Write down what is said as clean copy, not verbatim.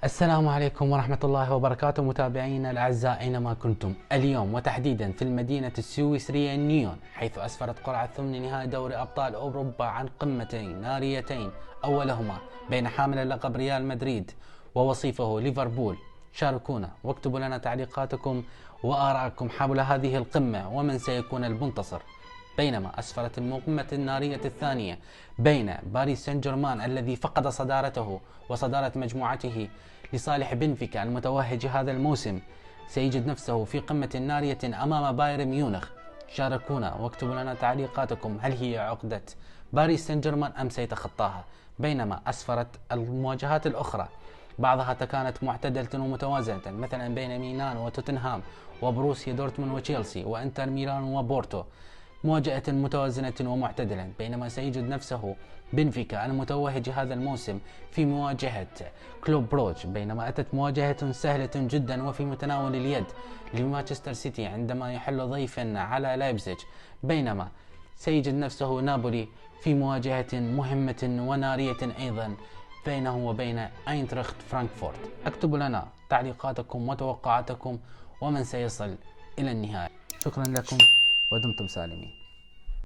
السلام عليكم ورحمة الله وبركاته متابعينا الأعزاء أينما كنتم. اليوم وتحديدا في المدينة السويسرية نيون، حيث أسفرت قرعة ثمن نهائي دوري أبطال أوروبا عن قمتين ناريتين، أولهما بين حامل اللقب ريال مدريد ووصيفه ليفربول. شاركونا واكتبوا لنا تعليقاتكم وآراءكم حول هذه القمة ومن سيكون المنتصر. بينما أسفرت القمة النارية الثانية بين باريس سان جيرمان الذي فقد صدارته وصدارة مجموعته لصالح بنفيكا المتوهج هذا الموسم، سيجد نفسه في قمة نارية أمام بايرن ميونخ. شاركونا واكتبوا لنا تعليقاتكم، هل هي عقدة باريس سان جيرمان أم سيتخطاها؟ بينما أسفرت المواجهات الأخرى بعضها كانت معتدلة ومتوازنة، مثلا بين ميلان وتوتنهام وبروسيا دورتموند وتشيلسي وإنتر ميلان وبورتو، مواجهة متوازنة ومعتدلة. بينما سيجد نفسه بنفيكا المتوهج هذا الموسم في مواجهة كلوب بروج، بينما أتت مواجهة سهلة جدا وفي متناول اليد لمانشستر سيتي عندما يحل ضيفا على لايبزيج. بينما سيجد نفسه نابولي في مواجهة مهمة ونارية أيضا بينه وبين أينتراخت فرانكفورت. اكتبوا لنا تعليقاتكم وتوقعاتكم ومن سيصل إلى النهاية. شكرا لكم ودمتم سالمين.